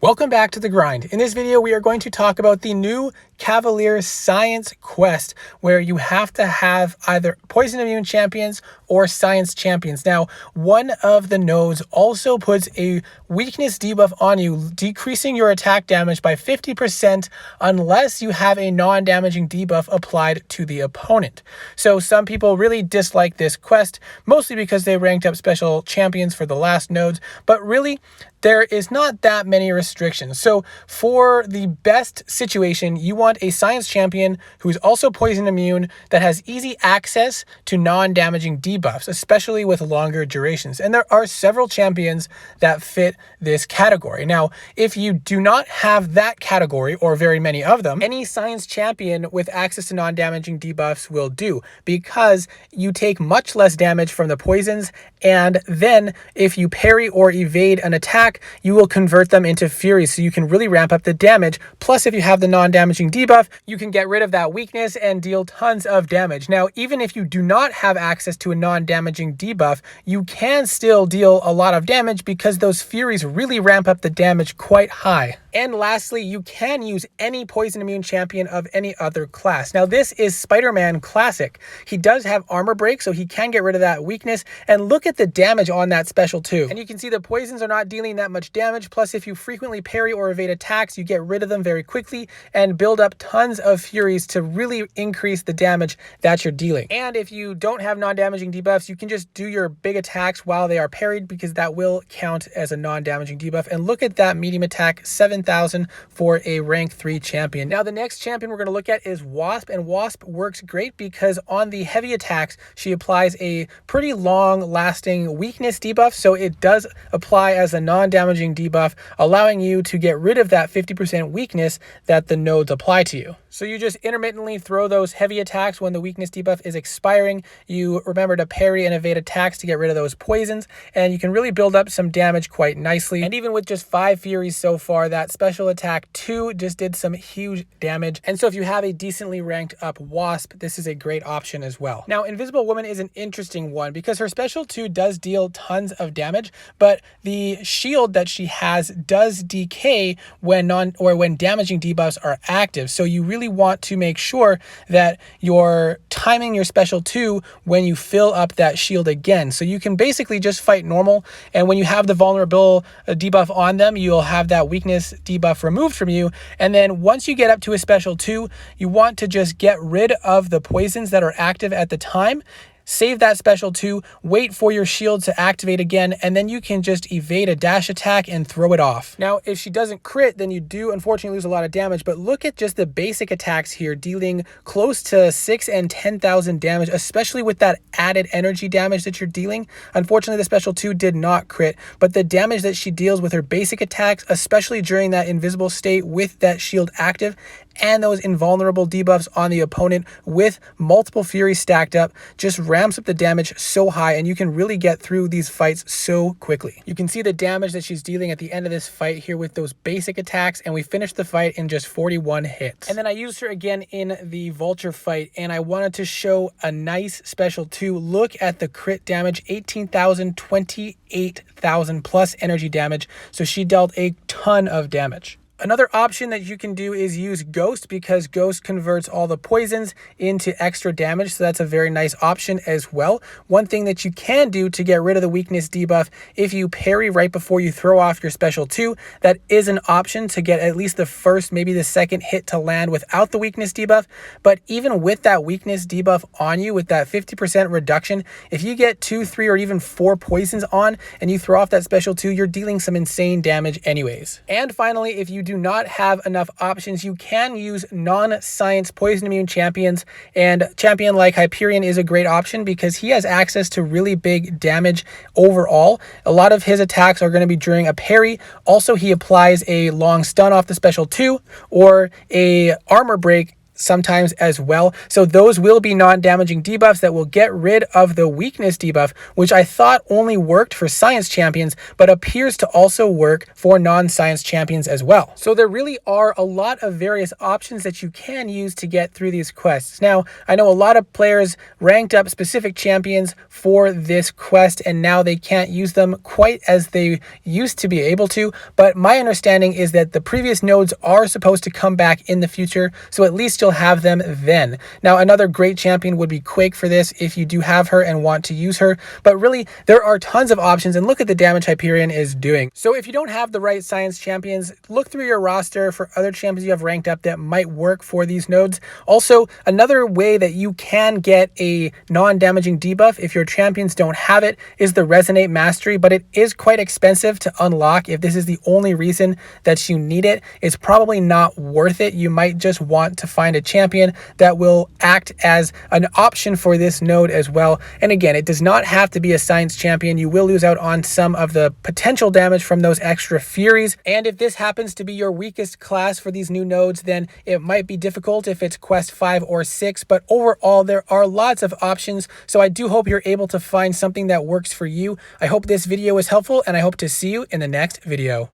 Welcome back to The Grind. In this video, we are going to talk about the new Cavalier Science Quest, where you have to have either Poison Immune Champions or Science Champions. Now, one of the nodes also puts a weakness debuff on you, decreasing your attack damage by 50% unless you have a non-damaging debuff applied to the opponent. So some people really dislike this quest, mostly because they ranked up special champions for the last nodes, but really, there is not that many restrictions. So for the best situation, you want a science champion who is also poison immune that has easy access to non-damaging debuffs, especially with longer durations. And there are several champions that fit this category. Now, if you do not have that category or very many of them, any science champion with access to non-damaging debuffs will do, because you take much less damage from the poisons, and then if you parry or evade an attack, you will convert them into furies, so you can really ramp up the damage. Plus, if you have the non-damaging debuff, you can get rid of that weakness and deal tons of damage. Now, even if you do not have access to a non-damaging debuff, you can still deal a lot of damage because those furies really ramp up the damage quite high. And lastly, you can use any poison immune champion of any other class. Now, this is SpiderMan Classic. He does have armor break, so he can get rid of that weakness. And look at the damage on that special too. And you can see the poisons are not dealing that much damage. Plus, if you frequently parry or evade attacks, you get rid of them very quickly and build up tons of furies to really increase the damage that you're dealing. And if you don't have non-damaging debuffs, you can just do your big attacks while they are parried, because that will count as a non-damaging debuff. And look at that medium attack, 7,000 for a rank 3 champion. Now, the next champion we're going to look at is Wasp, and Wasp works great because on the heavy attacks, she applies a pretty long-lasting weakness debuff, so it does apply as a non-damaging debuff, allowing you to get rid of that 50% weakness that the nodes apply to you. So you just intermittently throw those heavy attacks when the weakness debuff is expiring. You remember to parry and evade attacks to get rid of those poisons, and you can really build up some damage quite nicely. And even with just 5 furies so far, that special attack 2 just did some huge damage. And so if you have a decently ranked up Wasp, this is a great option as well. Now, Invisible Woman is an interesting one because her special 2 does deal tons of damage, but the shield that she has does decay when damaging debuffs are active. So you really want to make sure that you're timing your special 2 when you fill up that shield again. So you can basically just fight normal, and when you have the vulnerable debuff on them, you'll have that weakness debuff removed from you. And then once you get up to a special 2, you want to just get rid of the poisons that are active at the time. Save that special 2, wait for your shield to activate again, and then you can just evade a dash attack and throw it off. Now, if she doesn't crit, then you do unfortunately lose a lot of damage, but look at just the basic attacks here, dealing close to 6,000 and 10,000 damage, especially with that added energy damage that you're dealing. Unfortunately, the special 2 did not crit, but the damage that she deals with her basic attacks, especially during that invisible state with that shield active, and those invulnerable debuffs on the opponent with multiple furies stacked up, just ramps up the damage so high, and you can really get through these fights so quickly. You can see the damage that she's dealing at the end of this fight here with those basic attacks, and we finished the fight in just 41 hits. And then I used her again in the Vulture fight, and I wanted to show a nice special 2. Look at the crit damage, 18,000, 28,000 plus energy damage, so she dealt a ton of damage. Another option that you can do is use Ghost, because Ghost converts all the poisons into extra damage, so that's a very nice option as well. One thing that you can do to get rid of the weakness debuff, if you parry right before you throw off your special 2, that is an option to get at least the first, maybe the second hit to land without the weakness debuff. But even with that weakness debuff on you, with that 50% reduction, if you get 2, 3, or even 4 poisons on and you throw off that special 2, you're dealing some insane damage anyways. And finally, if you do not have enough options, you can use non-science poison immune champions, and a champion like Hyperion is a great option because he has access to really big damage overall. A lot of his attacks are going to be during a parry. Also, he applies a long stun off the special 2 or a armor break sometimes as well. So those will be non-damaging debuffs that will get rid of the weakness debuff, which I thought only worked for science champions, but appears to also work for non-science champions as well. So there really are a lot of various options that you can use to get through these quests. Now, I know a lot of players ranked up specific champions for this quest, and now they can't use them quite as they used to be able to, but my understanding is that the previous nodes are supposed to come back in the future, so at least you'll have them then. Now, another great champion would be Quake for this if you do have her and want to use her, but really there are tons of options, and look at the damage Hyperion is doing. So if you don't have the right science champions, look through your roster for other champions you have ranked up that might work for these nodes. Also, another way that you can get a non-damaging debuff if your champions don't have it is the Resonate Mastery, but it is quite expensive to unlock. If this is the only reason that you need it, it's probably not worth it. You might just want to find a champion that will act as an option for this node as well. And again, it does not have to be a science champion. You will lose out on some of the potential damage from those extra Furies. And if this happens to be your weakest class for these new nodes, then it might be difficult if it's quest 5 or 6. But overall, there are lots of options. So I do hope you're able to find something that works for you. I hope this video was helpful, and I hope to see you in the next video.